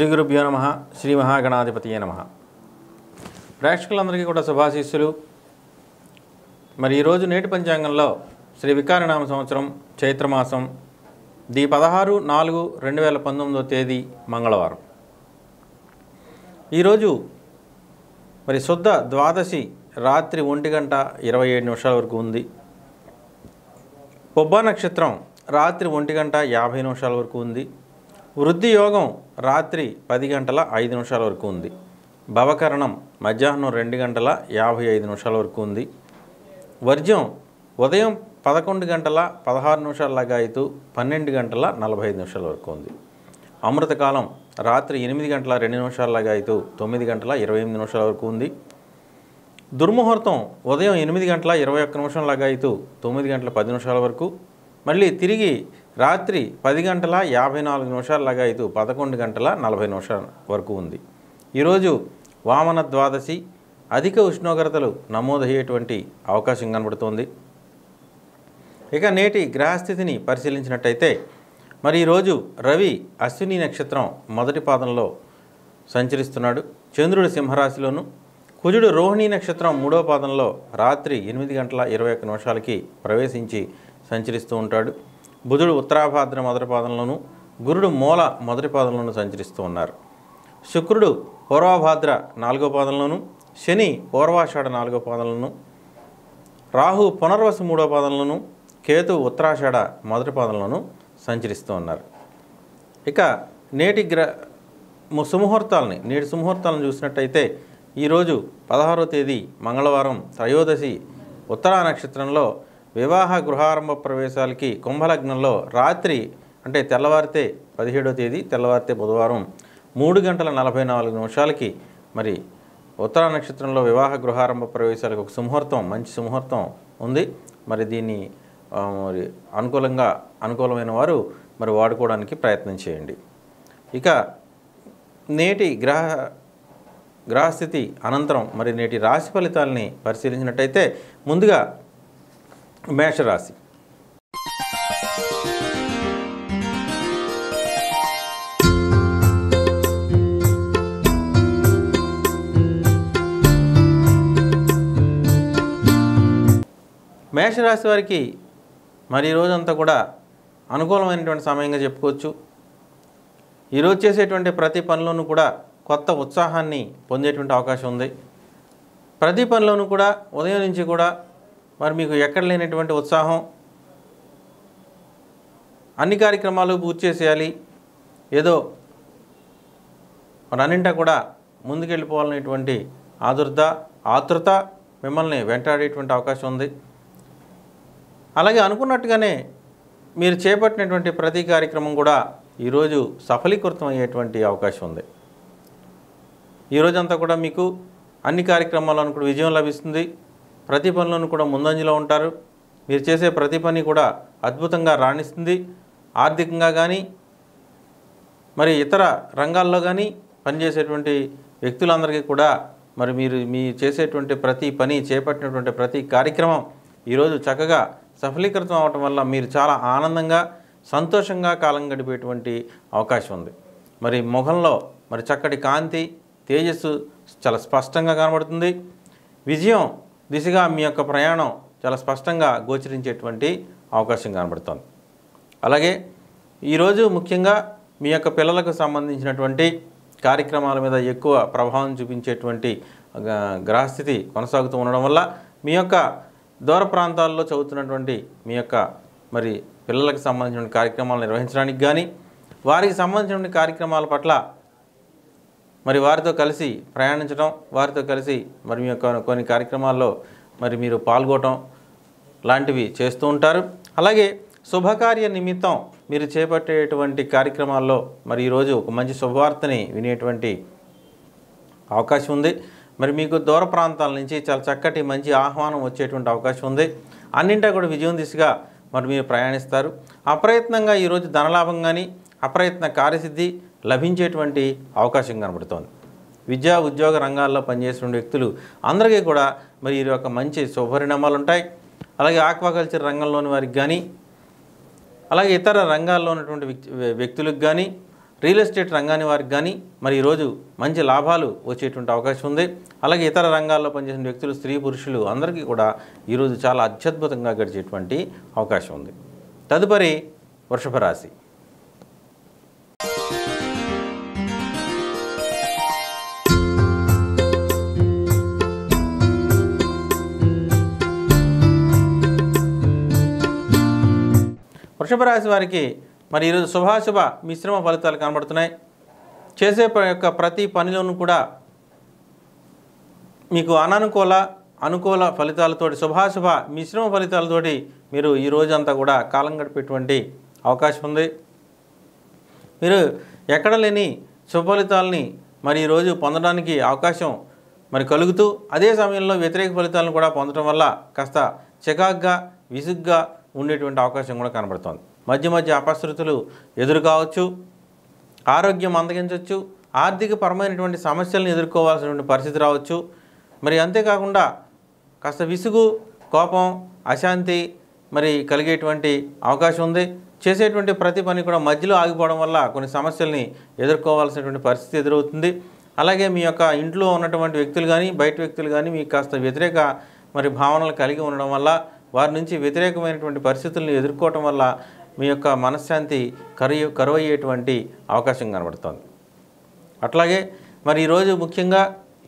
శ్రీ గురుభ్యో నమః. శ్రీ మహాగణాధిపతియే నమః. ప్రేక్షకులందరికీ కూడా శుభాశీస్సులు. మరి ఈరోజు నేటి పంచాంగంలో శ్రీ వికారనామ సంవత్సరం చైత్రమాసం ది 16/4/2019 తేదీ మంగళవారం. ఈరోజు మరి శుద్ధ ద్వాదశి రాత్రి 1:27 వరకు ఉంది. పొబ్బా నక్షత్రం రాత్రి 1:50 వరకు ఉంది. వృద్ధి యోగం రాత్రి 10:05 వరకు ఉంది. భవకరణం మధ్యాహ్నం 2:55 వరకు ఉంది. వర్జ్యం ఉదయం 11:16 లగాయితూ 12:45 వరకు ఉంది. అమృతకాలం రాత్రి 8:02 లగాయితూ 9:28 వరకు ఉంది. దుర్ముహూర్తం ఉదయం 8:21 లగాయితూ 9:10 వరకు, మళ్ళీ తిరిగి రాత్రి 10:54 లగాయితూ 11:40 వరకు ఉంది. ఈరోజు వామన ద్వాదశి. అధిక ఉష్ణోగ్రతలు నమోదయ్యేటువంటి అవకాశం కనబడుతోంది. ఇక నేటి గ్రహస్థితిని పరిశీలించినట్టయితే మరి ఈరోజు రవి అశ్విని నక్షత్రం మొదటి పాదంలో సంచరిస్తున్నాడు. చంద్రుడు సింహరాశిలోను, కుజుడు రోహిణీ నక్షత్రం మూడో పాదంలో రాత్రి 8:21 ప్రవేశించి సంచరిస్తూ ఉంటాడు. బుధుడు ఉత్తరాభాద్ర మొదటి పాదంలోను, గురుడు మూల మొదటి పాదంలోను సంచరిస్తూ ఉన్నారు. శుక్రుడు పూర్వభాద్ర 4వ పాదంలోను, శని పూర్వాషాఢ 4వ పాదంలోను, రాహు పునర్వసు 3వ పాదంలోను, కేతు ఉత్తరాషాఢ మొదటి పాదంలోను సంచరిస్తూ ఉన్నారు. ఇక నేటి నేటి సుముహూర్తాలను చూసినట్టయితే ఈరోజు 16వ తేదీ మంగళవారం త్రయోదశి ఉత్తరా నక్షత్రంలో వివాహ గృహారంభ ప్రవేశాలకి కుంభలగ్నంలో రాత్రి అంటే తెల్లవారితే 17వ తేదీ తెల్లవారితే బుధవారం 3:44 మరి ఉత్తరా నక్షత్రంలో వివాహ గృహారంభ ప్రవేశాలకు ఒక సుముహూర్తం, మంచి సుముహూర్తం ఉంది. మరి దీన్ని మరి అనుకూలమైన వారు మరి వాడుకోవడానికి ప్రయత్నం చేయండి. ఇక నేటి గ్రహస్థితి అనంతరం మరి నేటి రాశి ఫలితాలని పరిశీలించినట్టయితే ముందుగా మేషరాశి. మేషరాశి వారికి మరి ఈరోజంతా కూడా అనుకూలమైనటువంటి సమయంగా చెప్పుకోవచ్చు. ఈరోజు చేసేటువంటి ప్రతి పనిలోనూ కూడా కొత్త ఉత్సాహాన్ని పొందేటువంటి అవకాశం ఉంది. ప్రతి పనిలోనూ కూడా ఉదయం నుంచి కూడా మరి మీకు ఎక్కడ లేనటువంటి ఉత్సాహం, అన్ని కార్యక్రమాలు పూర్తి చేసేయాలి, ఏదో మరి అన్నింటా కూడా ముందుకెళ్ళిపోవాలనేటువంటి ఆతృత మిమ్మల్ని వెంటాడేటువంటి అవకాశం ఉంది. అలాగే అనుకున్నట్టుగానే మీరు చేపట్టినటువంటి ప్రతి కార్యక్రమం కూడా ఈరోజు సఫలీకృతం అయ్యేటువంటి అవకాశం ఉంది. ఈరోజంతా కూడా మీకు అన్ని కార్యక్రమాలను కూడా విజయం లభిస్తుంది. ప్రతి పనిలోనూ కూడా ముందంజలో ఉంటారు. మీరు చేసే ప్రతి పని కూడా అద్భుతంగా రాణిస్తుంది. ఆర్థికంగా కానీ మరి ఇతర రంగాల్లో కానీ పనిచేసేటువంటి వ్యక్తులందరికీ కూడా మరి మీ చేసేటువంటి ప్రతి పని, చేపట్టినటువంటి ప్రతి కార్యక్రమం ఈరోజు చక్కగా సఫలీకృతం అవటం వల్ల మీరు చాలా ఆనందంగా సంతోషంగా కాలం గడిపేటువంటి అవకాశం ఉంది. మరి ముఖంలో మరి చక్కటి కాంతి, తేజస్సు చాలా స్పష్టంగా కనబడుతుంది. విజయం దిశగా మీ యొక్క ప్రయాణం చాలా స్పష్టంగా గోచరించేటువంటి అవకాశం కనబడుతుంది. అలాగే ఈరోజు ముఖ్యంగా మీ యొక్క పిల్లలకు సంబంధించినటువంటి కార్యక్రమాల మీద ఎక్కువ ప్రభావం చూపించేటువంటి గ్రహస్థితి కొనసాగుతూ ఉండడం వల్ల మీ యొక్క దూర ప్రాంతాల్లో చదువుతున్నటువంటి మీ యొక్క మరి పిల్లలకు సంబంధించిన కార్యక్రమాలు నిర్వహించడానికి కానీ, వారికి సంబంధించిన కార్యక్రమాల పట్ల మరి వారితో కలిసి ప్రయాణించడం, వారితో కలిసి మరి మీ యొక్క కొన్ని కార్యక్రమాల్లో మరి మీరు పాల్గొనడం లాంటివి చేస్తూ ఉంటారు. అలాగే శుభకార్య నిమిత్తం మీరు చేపట్టేటువంటి కార్యక్రమాల్లో మరి ఈరోజు ఒక మంచి శుభవార్తని వినేటువంటి అవకాశం ఉంది. మరి మీకు దూర ప్రాంతాల నుంచి చాలా చక్కటి మంచి ఆహ్వానం వచ్చేటువంటి అవకాశం ఉంది. అన్నింటా కూడా విజయం దిశగా మరి మీరు ప్రయాణిస్తారు. అప్రయత్నంగా ఈరోజు ధనలాభం కానీ, అప్రయత్న కార్యసిద్ధి లభించేటువంటి అవకాశం కనబడుతోంది. విద్యా ఉద్యోగ రంగాల్లో పనిచేసిన వ్యక్తులు అందరికీ కూడా మరి ఈ యొక్క మంచి శుభపరిణామాలు ఉంటాయి. అలాగే ఆక్వాకల్చర్ రంగంలోని వారికి కానీ, అలాగే ఇతర రంగాల్లో ఉన్నటువంటి వ్యక్తులకు కానీ రియల్ ఎస్టేట్ రంగాన్ని వారికి కానీ మరి ఈరోజు మంచి లాభాలు వచ్చేటువంటి అవకాశం ఉంది. అలాగే ఇతర రంగాల్లో పనిచేసిన వ్యక్తులు, స్త్రీ పురుషులు అందరికీ కూడా ఈరోజు చాలా అత్యద్భుతంగా గడిచేటువంటి అవకాశం ఉంది. తదుపరి వృషభ రాశి. వృషభ రాశి వారికి మరి ఈరోజు శుభాశుభ మిశ్రమ ఫలితాలు కనబడుతున్నాయి. చేసే ప్రతి పనిలోనూ కూడా మీకు అనుకూల ఫలితాలతోటి, శుభాశుభ మిశ్రమ ఫలితాలతోటి మీరు ఈ రోజంతా కూడా కాలం గడిపేటువంటి అవకాశం ఉంది. మీరు ఎక్కడ లేని శుభ ఫలితాలని మరి ఈరోజు పొందడానికి అవకాశం మరి కలుగుతూ, అదే సమయంలో వ్యతిరేక ఫలితాలను కూడా పొందడం వల్ల కాస్త చికాగ్గా, విసుగ్గా ఉండేటువంటి అవకాశం కూడా కనబడుతోంది. మధ్య మధ్య అపశృతులు ఎదురు కావచ్చు, ఆరోగ్యం మందగించవచ్చు, ఆర్థికపరమైనటువంటి సమస్యలను ఎదుర్కోవాల్సినటువంటి పరిస్థితి రావచ్చు. మరి అంతేకాకుండా కాస్త విసుగు, కోపం, అశాంతి మరి కలిగేటువంటి అవకాశం ఉంది. చేసేటువంటి ప్రతి పని కూడా మధ్యలో ఆగిపోవడం వల్ల కొన్ని సమస్యల్ని ఎదుర్కోవాల్సినటువంటి పరిస్థితి ఎదురవుతుంది. అలాగే మీ యొక్క ఇంట్లో ఉన్నటువంటి వ్యక్తులు కానీ, బయట వ్యక్తులు కానీ మీకు కాస్త వ్యతిరేక మరి భావనలు కలిగి ఉండడం వల్ల, వారి నుంచి వ్యతిరేకమైనటువంటి పరిస్థితులను ఎదుర్కోవటం వల్ల మీ యొక్క మనశ్శాంతి కరువయ్యేటువంటి అవకాశం కనబడుతోంది. అట్లాగే మరి ఈరోజు ముఖ్యంగా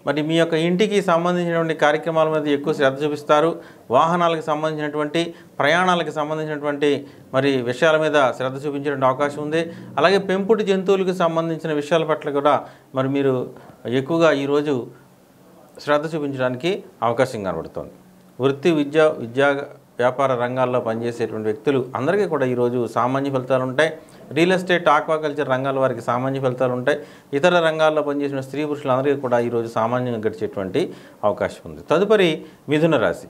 మరి మీ యొక్క ఇంటికి సంబంధించినటువంటి కార్యక్రమాల మీద ఎక్కువ శ్రద్ధ చూపిస్తారు. వాహనాలకు సంబంధించినటువంటి, ప్రయాణాలకు సంబంధించినటువంటి మరి విషయాల మీద శ్రద్ధ చూపించేటువంటి అవకాశం ఉంది. అలాగే పెంపుడు జంతువులకు సంబంధించిన విషయాల పట్ల కూడా మరి మీరు ఎక్కువగా ఈరోజు శ్రద్ధ చూపించడానికి అవకాశం కనబడుతోంది. వృత్తి, విద్యా వ్యాపార రంగాల్లో పనిచేసేటువంటి వ్యక్తులు అందరికీ కూడా ఈరోజు సామాన్య ఫలితాలు ఉంటాయి. రియల్ ఎస్టేట్, ఆక్వాకల్చర్ రంగాల వారికి సామాన్య ఫలితాలు ఉంటాయి. ఇతర రంగాల్లో పనిచేసిన స్త్రీ పురుషులందరికీ కూడా ఈరోజు సామాన్యంగా గడిచేటువంటి అవకాశం ఉంది. తదుపరి మిథున రాశి.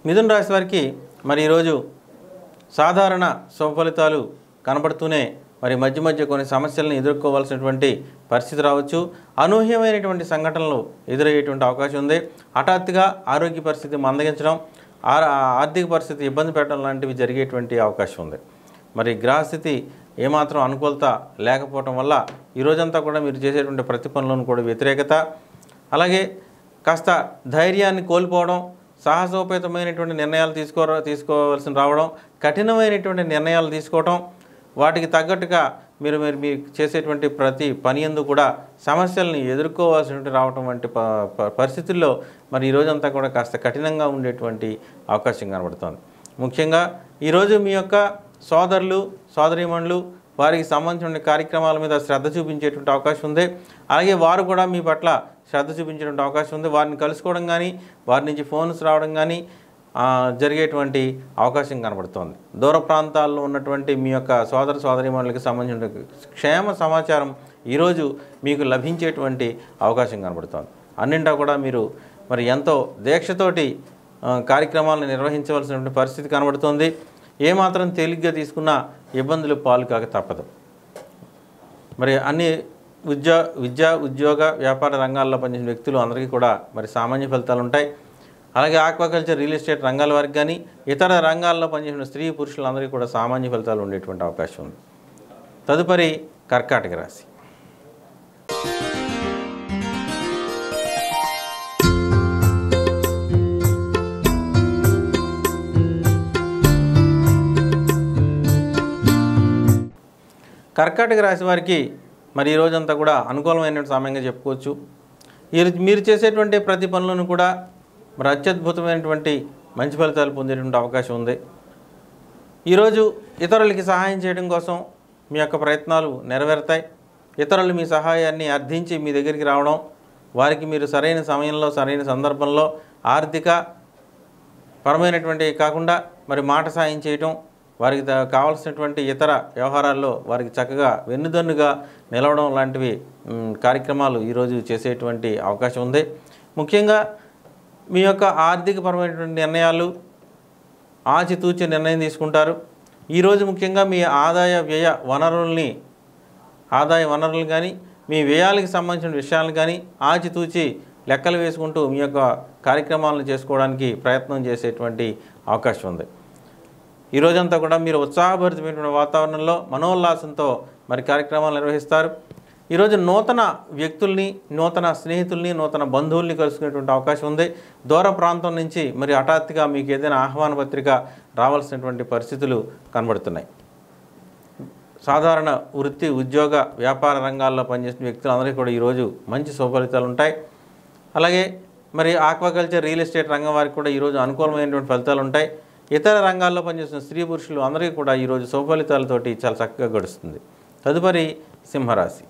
మిథున రాశి వారికి మరి ఈరోజు సాధారణ శుభ ఫలితాలు కనబడుతూనే మరి మధ్య మధ్య కొన్ని సమస్యలను ఎదుర్కోవాల్సినటువంటి పరిస్థితి రావచ్చు. అనూహ్యమైనటువంటి సంఘటనలు ఎదురయ్యేటువంటి అవకాశం ఉంది. హఠాత్తుగా ఆరోగ్య పరిస్థితి మందగించడం, ఆర్థిక పరిస్థితి ఇబ్బంది పెట్టడం లాంటివి జరిగేటువంటి అవకాశం ఉంది. మరి గ్రహస్థితి ఏమాత్రం అనుకూలత లేకపోవటం వల్ల ఈరోజంతా కూడా మీరు చేసేటువంటి ప్రతి పనులను కూడా వ్యతిరేకత, అలాగే కాస్త ధైర్యాన్ని కోల్పోవడం, సాహసోపేతమైనటువంటి నిర్ణయాలు తీసుకోవాల్సి రావడం, కఠినమైనటువంటి నిర్ణయాలు తీసుకోవడం, వాటికి తగ్గట్టుగా మీరు చేసేటువంటి ప్రతి పని యందు కూడా సమస్యల్ని ఎదుర్కోవాల్సినటువంటి రావడం వంటి పరిస్థితుల్లో మరి ఈరోజంతా కూడా కాస్త కఠినంగా ఉండేటువంటి అవకాశం కనబడుతోంది. ముఖ్యంగా ఈరోజు మీ యొక్క సోదరులు, సోదరీమణులు వారికి సంబంధించిన కార్యక్రమాల మీద శ్రద్ధ చూపించేటువంటి అవకాశం ఉంది. అలాగే వారు కూడా మీ పట్ల శ్రద్ధ చూపించేటువంటి అవకాశం ఉంది. వారిని కలుసుకోవడం కానీ, వారి నుంచి ఫోన్స్ రావడం కానీ జరిగేటువంటి అవకాశం కనబడుతోంది. దూర ప్రాంతాల్లో ఉన్నటువంటి మీ యొక్క సోదరీమణులకు సంబంధించిన క్షేమ సమాచారం ఈరోజు మీకు లభించేటువంటి అవకాశం కనబడుతోంది. అన్నింటా కూడా మీరు మరి ఎంతో దీక్షతోటి కార్యక్రమాలను నిర్వహించవలసినటువంటి పరిస్థితి కనబడుతోంది. ఏమాత్రం తేలిగ్గా తీసుకున్న ఇబ్బందులు పాలు కాక తప్పదు. మరి అన్ని ఉద్యోగ వ్యాపార రంగాల్లో పనిచేసిన వ్యక్తులు అందరికీ కూడా మరి సామాన్య ఫలితాలు ఉంటాయి. అలాగే ఆక్వాకల్చర్, రియల్ ఎస్టేట్ రంగాల వారికి కానీ, ఇతర రంగాల్లో పనిచేసిన స్త్రీ పురుషులందరికీ కూడా సామాన్య ఫలితాలు ఉండేటువంటి అవకాశం ఉంది. తదుపరి కర్కాటక రాశి. కర్కాటక రాశి వారికి మరి ఈరోజంతా కూడా అనుకూలమైన సమయంగా చెప్పుకోవచ్చు. మీరు చేసేటువంటి ప్రతి పనులను కూడా మరి అత్యద్భుతమైనటువంటి మంచి ఫలితాలు పొందేటువంటి అవకాశం ఉంది. ఈరోజు ఇతరులకి సహాయం చేయడం కోసం మీ యొక్క ప్రయత్నాలు నెరవేరుతాయి. ఇతరులు మీ సహాయాన్ని అర్థించి మీ దగ్గరికి రావడం, వారికి మీరు సరైన సమయంలో, సరైన సందర్భంలో ఆర్థిక పరమైనటువంటి కాకుండా మరి మాట సాయం చేయటం, వారికి కావాల్సినటువంటి ఇతర వ్యవహారాల్లో వారికి చక్కగా వెన్నుదన్నుగా నిలవడం లాంటివి కార్యక్రమాలు ఈరోజు చేసేటువంటి అవకాశం ఉంది. ముఖ్యంగా మీ యొక్క ఆర్థికపరమైనటువంటి నిర్ణయాలు ఆచితూచి నిర్ణయం తీసుకుంటారు. ఈరోజు ముఖ్యంగా మీ ఆదాయ వ్యయ వనరుల్ని ఆదాయ వనరులు కానీ మీ వ్యయాలకు సంబంధించిన విషయాలు కానీ ఆచితూచి లెక్కలు వేసుకుంటూ మీ యొక్క కార్యక్రమాలను చేసుకోవడానికి ప్రయత్నం చేసేటువంటి అవకాశం ఉంది. ఈ రోజంతా కూడా మీరు ఉత్సాహభరితమైనటువంటి వాతావరణంలో మనోల్లాసంతో మరి కార్యక్రమాలు నిర్వహిస్తారు. ఈరోజు నూతన వ్యక్తుల్ని, నూతన స్నేహితుల్ని, నూతన బంధువుల్ని కలుసుకునేటువంటి అవకాశం ఉంది. దూర ప్రాంతం నుంచి మరి హఠాత్తుగా మీకు ఏదైనా ఆహ్వాన పత్రిక రావాల్సినటువంటి పరిస్థితులు కనబడుతున్నాయి. సాధారణ వృత్తి, ఉద్యోగ, వ్యాపార రంగాల్లో పనిచేసిన వ్యక్తులందరికీ కూడా ఈరోజు మంచి సుఫలితాలు ఉంటాయి. అలాగే మరి ఆక్వాకల్చర్, రియల్ ఎస్టేట్ రంగం వారికి కూడా ఈరోజు అనుకూలమైనటువంటి ఫలితాలు ఉంటాయి. ఇతర రంగాల్లో పనిచేసిన స్త్రీ పురుషులు అందరికీ కూడా ఈరోజు సుఫలితాలతోటి చాలా చక్కగా గడుస్తుంది. తదుపరి సింహరాశి.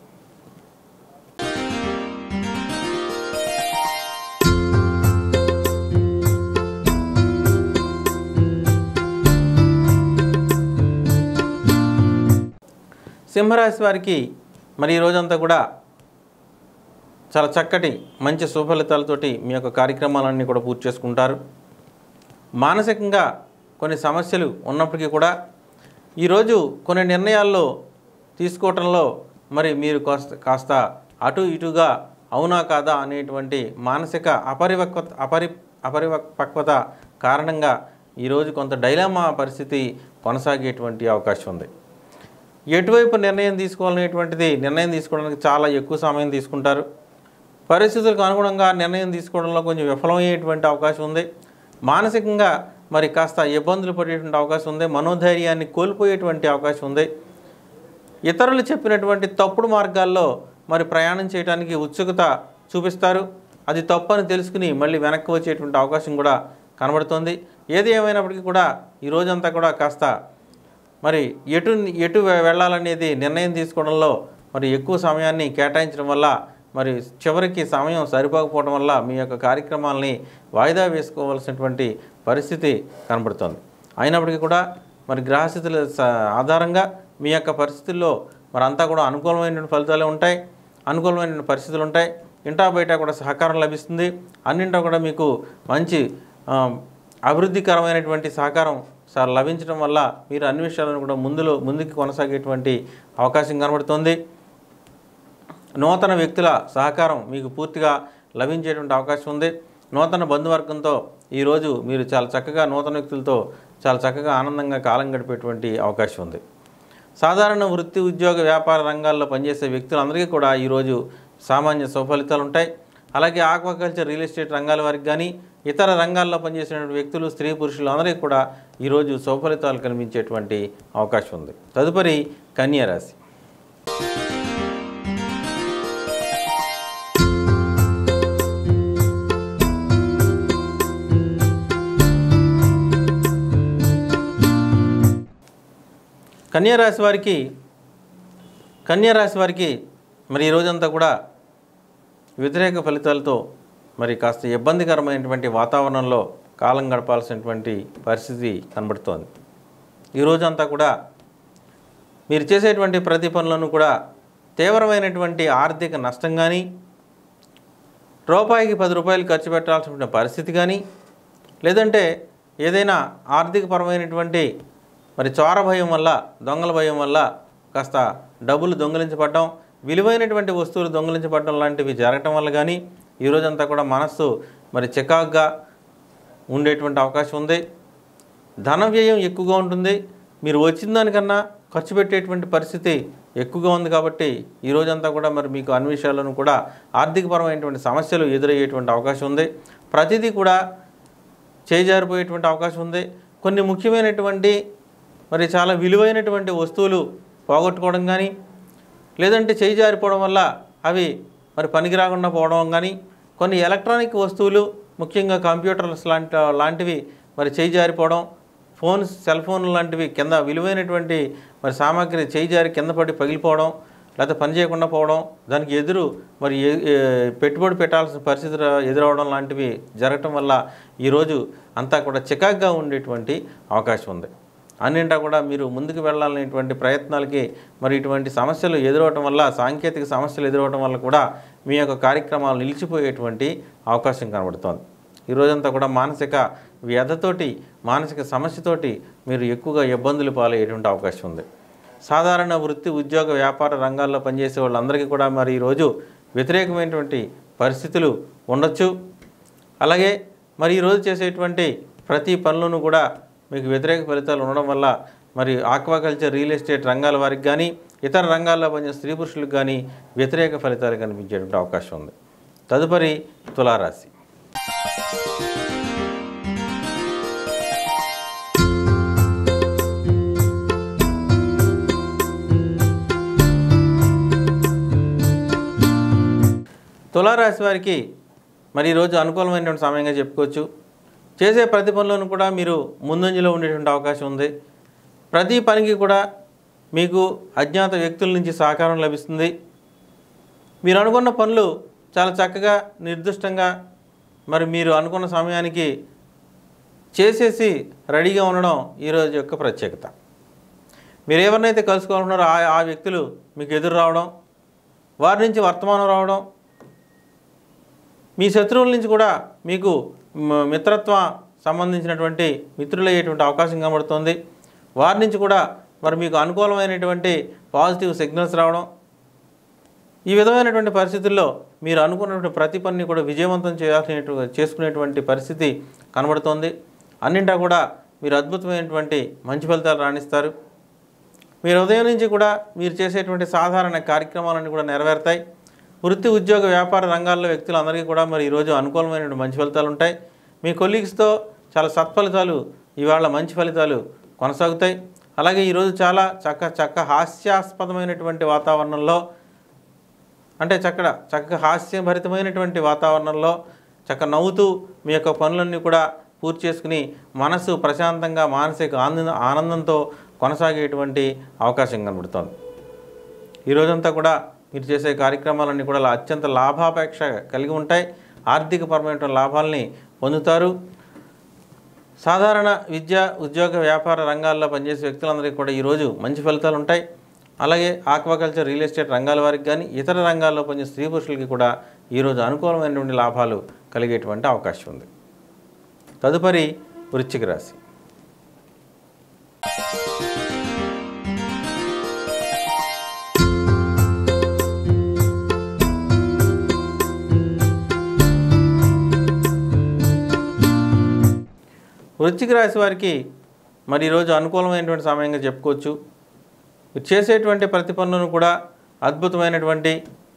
సింహరాశి వారికి మరి ఈ రోజంతా కూడా చాలా చక్కటి మంచి సుఫలితాలతోటి మీ యొక్క కార్యక్రమాలన్నీ కూడా పూర్తి చేసుకుంటారు. మానసికంగా కొన్ని సమస్యలు ఉన్నప్పటికీ కూడా ఈరోజు కొన్ని నిర్ణయాల్లో తీసుకోవటంలో మరి మీరు కాస్త అటు ఇటుగా అవునా కాదా అనేటువంటి మానసిక అపరిపక్వత కారణంగా ఈరోజు కొంత డైలమా పరిస్థితి కొనసాగేటువంటి అవకాశం ఉంది. ఎటువైపు నిర్ణయం తీసుకోవాలనేటువంటిది నిర్ణయం తీసుకోవడానికి చాలా ఎక్కువ సమయం తీసుకుంటారు. పరిస్థితులకు అనుగుణంగా నిర్ణయం తీసుకోవడంలో కొంచెం విఫలమయ్యేటువంటి అవకాశం ఉంది. మానసికంగా మరి కాస్త ఇబ్బందులు పడేటువంటి అవకాశం ఉంది. మనోధైర్యాన్ని కోల్పోయేటువంటి అవకాశం ఉంది. ఇతరులు చెప్పినటువంటి తప్పుడు మార్గాల్లో మరి ప్రయాణం చేయడానికి ఉత్సుకత చూపిస్తారు. అది తప్పని తెలుసుకుని మళ్ళీ వెనక్కి వచ్చేటువంటి అవకాశం కూడా కనబడుతుంది. ఏది ఏమైనప్పటికీ కూడా ఈ రోజంతా కూడా కాస్త మరి ఎటు వెళ్ళాలనేది నిర్ణయం తీసుకోవడంలో మరి ఎక్కువ సమయాన్ని కేటాయించడం వల్ల మరి చివరికి సమయం సరిపోకపోవడం వల్ల మీ యొక్క కార్యక్రమాలని వాయిదా వేసుకోవాల్సినటువంటి పరిస్థితి కనబడుతుంది. అయినప్పటికీ కూడా మరి గ్రహస్థితుల ఆధారంగా మీ యొక్క పరిస్థితుల్లో మరి అంతా కూడా అనుకూలమైనటువంటి ఫలితాలు ఉంటాయి, అనుకూలమైన పరిస్థితులు ఉంటాయి. ఇంటా బయట కూడా సహకారం లభిస్తుంది. అన్నింటా కూడా మీకు మంచి అభివృద్ధికరమైనటువంటి సహకారం లభించడం వల్ల మీరు అన్ని విషయాలను కూడా ముందుకు కొనసాగేటువంటి అవకాశం కనబడుతుంది. నూతన వ్యక్తుల సహకారం మీకు పూర్తిగా లభించేటువంటి అవకాశం ఉంది. నూతన బంధువర్గంతో ఈరోజు మీరు చాలా చక్కగా నూతన వ్యక్తులతో చాలా చక్కగా ఆనందంగా కాలం గడిపేటువంటి అవకాశం ఉంది. సాధారణ వృత్తి, ఉద్యోగ, వ్యాపార రంగాల్లో పనిచేసే వ్యక్తులందరికీ కూడా ఈరోజు సామాన్య సుఫలితాలు ఉంటాయి. అలాగే ఆక్వాకల్చర్, రియల్ ఎస్టేట్ రంగాల వారికి కానీ ఇతర రంగాల్లో పనిచేసిన వ్యక్తులు, స్త్రీ పురుషులు అందరికీ కూడా ఈరోజు సుఫలితాలు కనిపించేటువంటి అవకాశం ఉంది. తదుపరి కన్యా రాశి. కన్యా రాశి వారికి మరి ఈ రోజంతా కూడా వ్యతిరేక ఫలితాలతో మరి కాస్త ఇబ్బందికరమైనటువంటి వాతావరణంలో కాలం గడపాల్సినటువంటి పరిస్థితి కనబడుతోంది. ఈ రోజంతా కూడా మీరు చేసేటువంటి ప్రతి పనులను కూడా తీవ్రమైనటువంటి ఆర్థిక నష్టం కానీ, రూపాయికి 10 రూపాయలు ఖర్చు పెట్టాల్సిన పరిస్థితి కానీ, లేదంటే ఏదైనా ఆర్థికపరమైనటువంటి మరి చోర భయం వల్ల, దొంగల భయం వల్ల కాస్త డబ్బులు దొంగిలించబడడం, విలువైనటువంటి వస్తువులు దొంగిలించబడడం లాంటివి జరగటం వల్ల కానీ ఈ రోజంతా కూడా మనస్సు మరి చికాగ్గా ఉండేటువంటి అవకాశం ఉంది. ధన వ్యయం ఎక్కువగా ఉంటుంది. మీరు వచ్చిన దానికన్నా ఖర్చు పెట్టేటువంటి పరిస్థితి ఎక్కువగా ఉంది. కాబట్టి ఈ రోజంతా కూడా మరి మీకు అన్ని విషయాలను కూడా ఆర్థికపరమైనటువంటి సమస్యలు ఎదురయ్యేటువంటి అవకాశం ఉంది. ప్రతిదీ కూడా చేజారిపోయేటువంటి అవకాశం ఉంది. కొన్ని ముఖ్యమైనటువంటి మరి చాలా విలువైనటువంటి వస్తువులు పోగొట్టుకోవడం కానీ, లేదంటే చేజారిపోవడం వల్ల అవి మరి పనికి రాకుండా పోవడం కానీ, కొన్ని ఎలక్ట్రానిక్ వస్తువులు ముఖ్యంగా కంప్యూటర్స్ లాంటివి మరి చేజారిపోవడం, సెల్ ఫోన్లు లాంటివి కింద విలువైనటువంటి మరి సామాగ్రి చేజారి కింద పడి పగిలిపోవడం, లేకపోతే పని చేయకుండా పోవడం, దానికి మరి పెట్టుబడి పెట్టాల్సిన పరిస్థితి ఎదురవడం లాంటివి జరగటం వల్ల ఈరోజు అంతా కూడా చికాగ్గా ఉండేటువంటి అవకాశం ఉంది. అన్నింటా కూడా మీరు ముందుకు వెళ్ళాలనేటువంటి ప్రయత్నాలకి మరి ఇటువంటి సమస్యలు ఎదురవటం వల్ల, సాంకేతిక సమస్యలు ఎదురవటం వల్ల కూడా మీ యొక్క కార్యక్రమాలు నిలిచిపోయేటువంటి అవకాశం కనబడుతోంది. ఈ రోజంతా కూడా మానసిక వ్యధతోటి, మానసిక సమస్యతోటి మీరు ఎక్కువగా ఇబ్బందులు పాలయ్యేటువంటి అవకాశం ఉంది. సాధారణ వృత్తి ఉద్యోగ వ్యాపార రంగాల్లో పనిచేసే వాళ్ళందరికీ కూడా మరి ఈరోజు వ్యతిరేకమైనటువంటి పరిస్థితులు ఉండొచ్చు. అలాగే మరి ఈరోజు చేసేటువంటి ప్రతి పనులను కూడా మీకు వ్యతిరేక ఫలితాలు ఉండడం వల్ల మరి ఆక్వాకల్చర్, రియల్ ఎస్టేట్ రంగాల వారికి కానీ ఇతర రంగాల్లో పనిచేసే స్త్రీ పురుషులకు కానీ వ్యతిరేక ఫలితాలు కనిపించేటువంటి అవకాశం ఉంది. తదుపరి తులారాశి. తులారాశి వారికి మరి ఈరోజు అనుకూలమైనటువంటి సమయంగా చెప్పుకోవచ్చు. చేసే ప్రతి పనిలోనూ కూడా మీరు ముందంజలో ఉండేటువంటి అవకాశం ఉంది. ప్రతి పనికి కూడా మీకు అజ్ఞాత వ్యక్తుల నుంచి సహకారం లభిస్తుంది. మీరు అనుకున్న పనులు చాలా చక్కగా నిర్దిష్టంగా మరి మీరు అనుకున్న సమయానికి చేసేసి రెడీగా ఉండడం ఈరోజు యొక్క ప్రత్యేకత. మీరు ఎవరినైతే కలుసుకోవాలన్నారో ఆ వ్యక్తులు మీకు ఎదురు రావడం, వారి నుంచి వర్తమానం రావడం, మీ శత్రువుల నుంచి కూడా మీకు మిత్రత్వ సంబంధించినటువంటి మిత్రులయ్యేటువంటి అవకాశం కనబడుతుంది. వారి నుంచి కూడా మరి మీకు అనుకూలమైనటువంటి పాజిటివ్ సిగ్నల్స్ రావడం, ఈ విధమైనటువంటి పరిస్థితుల్లో మీరు అనుకున్నటువంటి ప్రతి పనిని కూడా విజయవంతం చేసుకునేటువంటి పరిస్థితి కనబడుతోంది. అన్నింటా కూడా మీరు అద్భుతమైనటువంటి మంచి ఫలితాలు రాణిస్తారు. మీరు ఉదయం నుంచి కూడా మీరు చేసేటువంటి సాధారణ కార్యక్రమాలన్నీ కూడా నెరవేరుతాయి. వృత్తి ఉద్యోగ వ్యాపార రంగాల్లో వ్యక్తులందరికీ కూడా మరి ఈరోజు అనుకూలమైన మంచి ఫలితాలు ఉంటాయి. మీ కొలీగ్స్తో చాలా సత్ఫలితాలు, ఇవాళ మంచి ఫలితాలు కొనసాగుతాయి. అలాగే ఈరోజు చాలా చక్క హాస్యాస్పదమైనటువంటి వాతావరణంలో, అంటే చక్కగా హాస్యభరితమైనటువంటి వాతావరణంలో నవ్వుతూ మీ యొక్క పనులన్నీ కూడా పూర్తి చేసుకుని మనసు ప్రశాంతంగా మానసిక ఆనందంతో కొనసాగేటువంటి అవకాశం కనబడుతోంది. ఈరోజంతా కూడా మీరు చేసే కార్యక్రమాలన్నీ కూడా అత్యంత లాభాపేక్ష కలిగి ఉంటాయి. ఆర్థికపరమైనటువంటి లాభాలని పొందుతారు. సాధారణ విద్య, ఉద్యోగ వ్యాపార రంగాల్లో పనిచేసే వ్యక్తులందరికీ కూడా ఈరోజు మంచి ఫలితాలు ఉంటాయి. అలాగే ఆక్వాకల్చర్, రియల్ ఎస్టేట్ రంగాల వారికి కానీ ఇతర రంగాల్లో పనిచేసే స్త్రీ పురుషులకి కూడా ఈరోజు అనుకూలమైనటువంటి లాభాలు కలిగేటువంటి అవకాశం ఉంది. తదుపరి వృశ్చిక రాశి. వృశ్చిక రాశి వారికి మరి ఈరోజు అనుకూలమైనటువంటి సమయంగా చెప్పుకోవచ్చు. మీరు చేసేటువంటి ప్రతి పనులను కూడా అద్భుతమైనటువంటి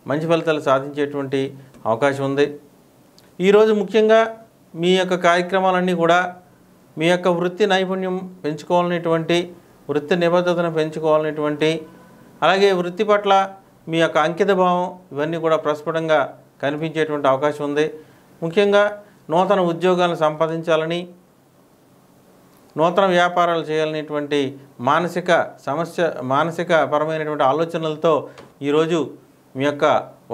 మంచి ఫలితాలు సాధించేటువంటి అవకాశం ఉంది. ఈరోజు ముఖ్యంగా మీ యొక్క కార్యక్రమాలన్నీ కూడా మీ యొక్క వృత్తి నైపుణ్యం పెంచుకోవాలనేటువంటి, వృత్తి నిబద్ధతను పెంచుకోవాలనేటువంటి, అలాగే వృత్తి పట్ల మీ యొక్క అంకిత భావం ఇవన్నీ కూడా ప్రస్ఫుటంగా కనిపించేటువంటి అవకాశం ఉంది. ముఖ్యంగా నూతన ఉద్యోగాలను సంపాదించాలని, నూతన వ్యాపారాలు చేయాలనేటువంటి మానసిక పరమైనటువంటి ఆలోచనలతో ఈరోజు మీ యొక్క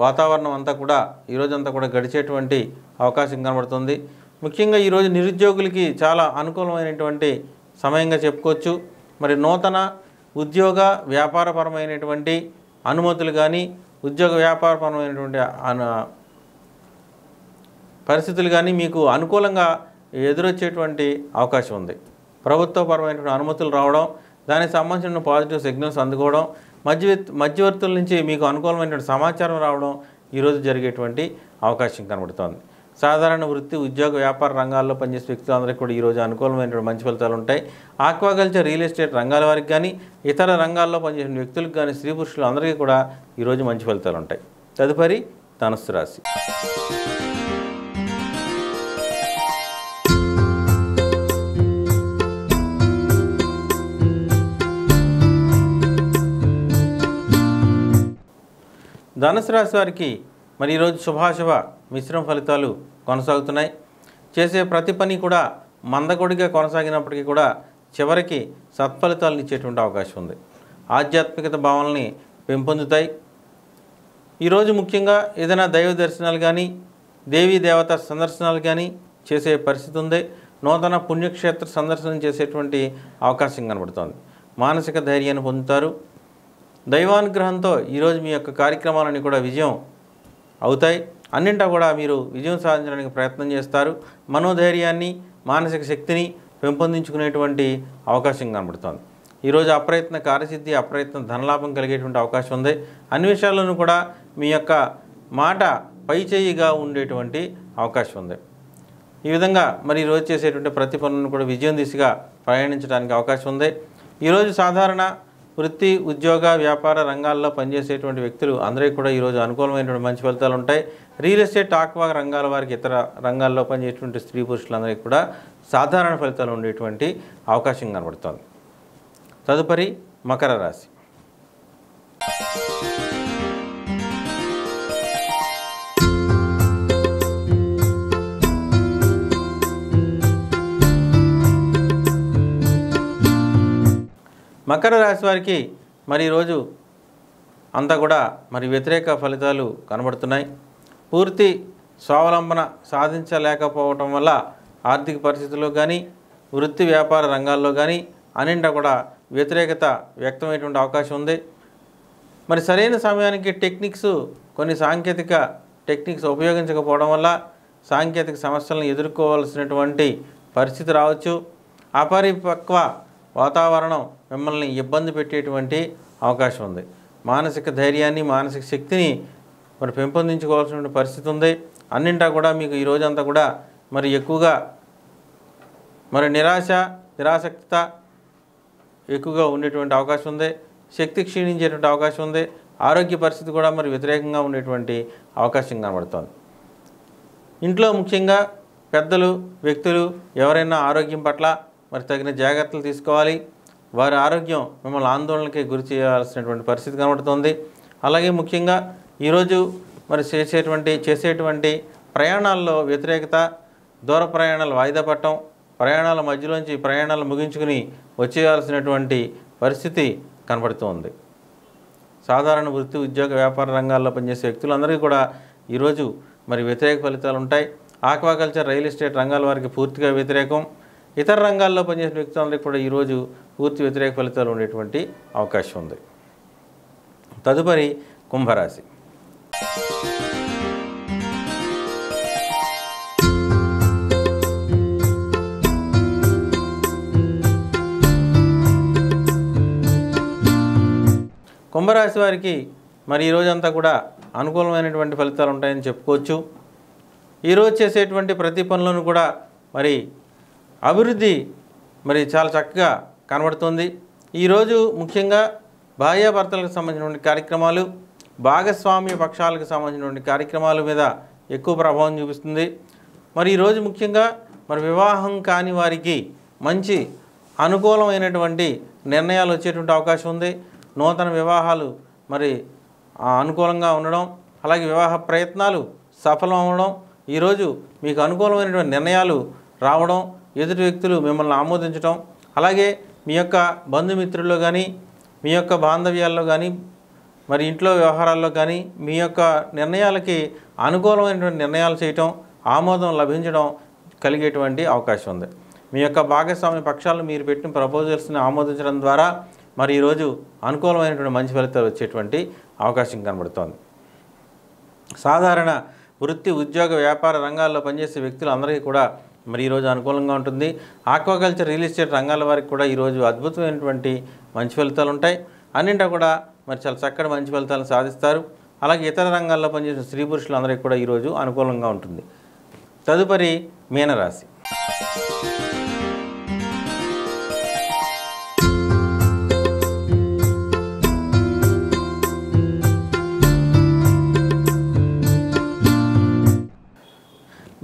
వాతావరణం అంతా కూడా ఈరోజంతా కూడా గడిచేటువంటి అవకాశం కనబడుతుంది. ముఖ్యంగా ఈరోజు నిరుద్యోగులకి చాలా అనుకూలమైనటువంటి సమయంగా చెప్పుకోవచ్చు. మరి నూతన ఉద్యోగ వ్యాపారపరమైనటువంటి అనుమతులు కానీ, ఉద్యోగ వ్యాపారపరమైనటువంటి పరిస్థితులు కానీ మీకు అనుకూలంగా ఎదురొచ్చేటువంటి అవకాశం ఉంది. ప్రభుత్వపరమైనటువంటి అనుమతులు రావడం, దానికి సంబంధించిన పాజిటివ్ సిగ్నల్స్ అందుకోవడం, మధ్యవర్తుల నుంచి మీకు అనుకూలమైనటువంటి సమాచారం రావడం ఈరోజు జరిగేటువంటి అవకాశం కనబడుతోంది. సాధారణ వృత్తి ఉద్యోగ వ్యాపార రంగాల్లో పనిచేసే వ్యక్తులందరికీ కూడా ఈరోజు అనుకూలమైనటువంటి మంచి ఫలితాలు ఉంటాయి. ఆక్వాకల్చర్, రియల్ ఎస్టేట్ రంగాల వారికి కానీ ఇతర రంగాల్లో పనిచేసిన వ్యక్తులకు కానీ స్త్రీ పురుషులు అందరికీ కూడా ఈరోజు మంచి ఫలితాలు ఉంటాయి. తదుపరి ధనుస్సు రాశి. ధనుసు రాశి వారికి మరి ఈరోజు శుభాశుభ మిశ్రమ ఫలితాలు కొనసాగుతున్నాయి. చేసే ప్రతి పని కూడా మందకొడిగా కొనసాగినప్పటికీ కూడా చివరికి సత్ఫలితాలను ఇచ్చేటువంటి అవకాశం ఉంది. ఆధ్యాత్మికత భావనల్ని పెంపొందుతాయి. ఈరోజు ముఖ్యంగా ఏదైనా దైవ దర్శనాలు కానీ, దేవీ దేవత సందర్శనాలు కానీ చేసే పరిస్థితి ఉంది. నూతన పుణ్యక్షేత్ర సందర్శనం చేసేటువంటి అవకాశం కనబడుతోంది. మానసిక ధైర్యాన్ని పొందుతారు. దైవానుగ్రహంతో ఈరోజు మీ యొక్క కార్యక్రమాలన్నీ కూడా విజయం అవుతాయి. అన్నింటా కూడా మీరు విజయం సాధించడానికి ప్రయత్నం చేస్తారు. మనోధైర్యాన్ని, మానసిక శక్తిని పెంపొందించుకునేటువంటి అవకాశం కనబడుతోంది. ఈరోజు అప్రయత్న కార్యసిద్ధి, అప్రయత్న ధనలాభం కలిగేటువంటి అవకాశం ఉంది. అన్ని విషయాల్లోనూ కూడా మీ యొక్క మాట పైచేయిగా ఉండేటువంటి అవకాశం ఉంది. ఈ విధంగా మరి ఈరోజు చేసేటువంటి ప్రతి పనులను కూడా విజయం దిశగా ప్రయాణించడానికి అవకాశం ఉంది. ఈరోజు సాధారణ వృత్తి, ఉద్యోగ, వ్యాపార రంగాల్లో పనిచేసేటువంటి వ్యక్తులు అందరికీ కూడా ఈరోజు అనుకూలమైనటువంటి మంచి ఫలితాలు ఉంటాయి. రియల్ ఎస్టేట్, ఆక్వా రంగాల వారికి, ఇతర రంగాల్లో పనిచేసేటువంటి స్త్రీ పురుషులందరికీ కూడా సాధారణ ఫలితాలు ఉండేటువంటి అవకాశం కనబడుతోంది. తదుపరి మకర రాశి. మకర రాశి వారికి మరి ఈరోజు అంతా కూడా మరి వ్యతిరేక ఫలితాలు కనబడుతున్నాయి. పూర్తి స్వావలంబన సాధించలేకపోవటం వల్ల ఆర్థిక పరిస్థితుల్లో కానీ, వృత్తి వ్యాపార రంగాల్లో కానీ అన్నింటా కూడా వ్యతిరేకత వ్యక్తమయ్యేటువంటి అవకాశం ఉంది. మరి సరైన సమయానికి కొన్ని సాంకేతిక టెక్నిక్స్ ఉపయోగించకపోవడం వల్ల సాంకేతిక సమస్యలను ఎదుర్కోవాల్సినటువంటి పరిస్థితి రావచ్చు. అపరిపక్వ వాతావరణం మిమ్మల్ని ఇబ్బంది పెట్టేటువంటి అవకాశం ఉంది. మానసిక ధైర్యాన్ని, మానసిక శక్తిని మరి పెంపొందించుకోవాల్సిన పరిస్థితి ఉంది. అన్నింటా కూడా మీకు ఈ రోజంతా కూడా మరి ఎక్కువగా మరి నిరాసక్తత ఎక్కువగా ఉండేటువంటి అవకాశం ఉంది. శక్తి క్షీణించేటువంటి అవకాశం ఉంది. ఆరోగ్య పరిస్థితి కూడా మరి వ్యతిరేకంగా ఉండేటువంటి అవకాశం కనబడుతోంది. ఇంట్లో ముఖ్యంగా పెద్దలు, వ్యక్తులు ఎవరైనా ఆరోగ్యం పట్ల మరి తగిన జాగ్రత్తలు తీసుకోవాలి. వారి ఆరోగ్యం మిమ్మల్ని ఆందోళనకి గురి చేయాల్సినటువంటి పరిస్థితి కనబడుతుంది. అలాగే ముఖ్యంగా ఈరోజు మరి చేసేటువంటి ప్రయాణాల్లో వ్యతిరేకత, దూర ప్రయాణాలు వాయిదా పడటం, ప్రయాణాల మధ్యలోంచి ప్రయాణాలు ముగించుకుని వచ్చేయాల్సినటువంటి పరిస్థితి కనబడుతుంది. సాధారణ వృత్తి, ఉద్యోగ, వ్యాపార రంగాల్లో పనిచేసే వ్యక్తులందరికీ కూడా ఈరోజు మరి వ్యతిరేక ఫలితాలు ఉంటాయి. ఆక్వాకల్చర్, రియల్ ఎస్టేట్ రంగాల వారికి పూర్తిగా వ్యతిరేకం. ఇతర రంగాల్లో పనిచేసే వ్యక్తులందరికీ కూడా ఈరోజు పూర్తి వ్యతిరేక ఫలితాలు ఉండేటువంటి అవకాశం ఉంది. తదుపరి కుంభరాశి. కుంభరాశి వారికి మరి ఈరోజంతా కూడా అనుకూలమైనటువంటి ఫలితాలు ఉంటాయని చెప్పుకోవచ్చు. ఈరోజు చేసేటువంటి ప్రతి పనులను కూడా మరి అభివృద్ధి మరి చాలా చక్కగా కనబడుతుంది. ఈరోజు ముఖ్యంగా భార్యాభర్తలకు సంబంధించినటువంటి కార్యక్రమాలు, భాగస్వామ్య పక్షాలకు సంబంధించినటువంటి కార్యక్రమాల మీద ఎక్కువ ప్రభావం చూపిస్తుంది. మరి ఈరోజు ముఖ్యంగా మరి వివాహం కాని వారికి మంచి అనుకూలమైనటువంటి నిర్ణయాలు వచ్చేటువంటి అవకాశం ఉంది. నూతన వివాహాలు మరి అనుకూలంగా ఉండడం, అలాగే వివాహ ప్రయత్నాలు సఫలం అవ్వడం, ఈరోజు మీకు అనుకూలమైనటువంటి నిర్ణయాలు రావడం, ఎదుటి వ్యక్తులు మిమ్మల్ని ఆమోదించడం, అలాగే మీ యొక్క బంధుమిత్రుల్లో కానీ, మీ యొక్క బాంధవ్యాల్లో కానీ, మరి ఇంట్లో వ్యవహారాల్లో కానీ మీ యొక్క నిర్ణయాలకి అనుకూలమైనటువంటి నిర్ణయాలు చేయటం, ఆమోదం లభించడం కలిగేటువంటి అవకాశం ఉంది. మీ యొక్క భాగస్వామ్య పక్షాలు మీరు పెట్టిన ప్రపోజల్స్ని ఆమోదించడం ద్వారా మరి ఈరోజు అనుకూలమైనటువంటి మంచి ఫలితాలు వచ్చేటువంటి అవకాశం కనబడుతోంది. సాధారణ వృత్తి, ఉద్యోగ, వ్యాపార రంగాల్లో పనిచేసే వ్యక్తులు అందరికీ కూడా మరి ఈరోజు అనుకూలంగా ఉంటుంది. ఆక్వాకల్చర్, రియల్ ఎస్టేట్ రంగాల వారికి కూడా ఈరోజు అద్భుతమైనటువంటి మంచి ఫలితాలు ఉంటాయి. అన్నింటా కూడా మరి చాలా చక్కటి మంచి ఫలితాలను సాధిస్తారు. అలాగే ఇతర రంగాల్లో పనిచేసిన స్త్రీ పురుషులందరికీ కూడా ఈరోజు అనుకూలంగా ఉంటుంది. తదుపరి మీనరాశి.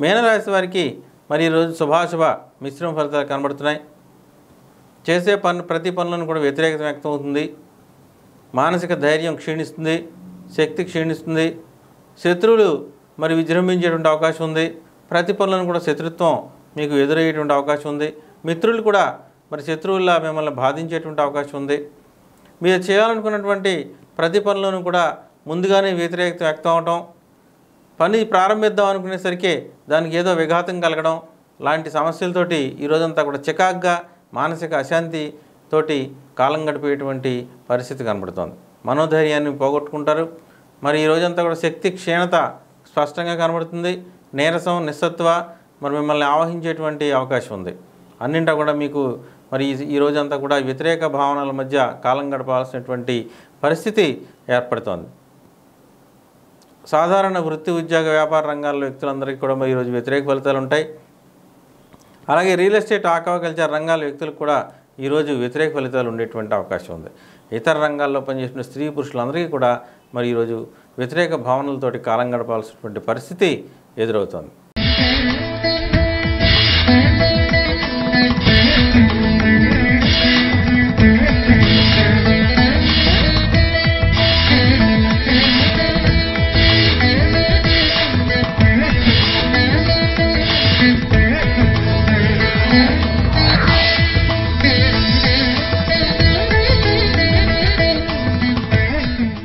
మీనరాశి వారికి మరి ఈరోజు శుభాశుభ మిశ్రమ ఫలితాలు కనబడుతున్నాయి. చేసే ప్రతి పనులను కూడా వ్యతిరేకత వ్యక్తమవుతుంది. మానసిక ధైర్యం క్షీణిస్తుంది, శక్తి క్షీణిస్తుంది. శత్రువులు మరి విజృంభించేటువంటి అవకాశం ఉంది. ప్రతి పనులను కూడా శత్రుత్వం మీకు ఎదురయ్యేటువంటి అవకాశం ఉంది. మిత్రులు కూడా మరి శత్రువుల్లా మిమ్మల్ని బాధించేటువంటి అవకాశం ఉంది. మీరు చేయాలనుకున్నటువంటి ప్రతి పనులను కూడా ముందుగానే వ్యతిరేకత వ్యక్తం అవటం, పని ప్రారంభిద్దాం అనుకునేసరికి దానికి ఏదో విఘాతం కలగడం లాంటి సమస్యలతోటి ఈరోజంతా కూడా చికాగ్గా, మానసిక అశాంతితోటి కాలం గడిపేటువంటి పరిస్థితి కనబడుతోంది. మనోధైర్యాన్ని పోగొట్టుకుంటారు. మరి ఈరోజంతా కూడా శక్తి క్షీణత స్పష్టంగా కనబడుతుంది. నీరసం, నిస్సత్వ మరి మిమ్మల్ని ఆవహించేటువంటి అవకాశం ఉంది. అన్నింటా కూడా మీకు మరి ఈ రోజంతా కూడా వ్యతిరేక భావనల మధ్య కాలం గడపాల్సినటువంటి పరిస్థితి ఏర్పడుతోంది. సాధారణ వృత్తి ఉద్యోగ వ్యాపార రంగాల్లో వ్యక్తులందరికీ కూడా మరి ఈరోజు వ్యతిరేక ఫలితాలు ఉంటాయి. అలాగే రియల్ ఎస్టేట్, ఆక్వాకల్చర్ రంగాల వ్యక్తులకు కూడా ఈరోజు వ్యతిరేక ఫలితాలు ఉండేటువంటి అవకాశం ఉంది. ఇతర రంగాల్లో పనిచేసిన స్త్రీ పురుషులందరికీ కూడా మరి ఈరోజు వ్యతిరేక భావనలతోటి కాలం గడపాల్సినటువంటి పరిస్థితి ఎదురవుతోంది.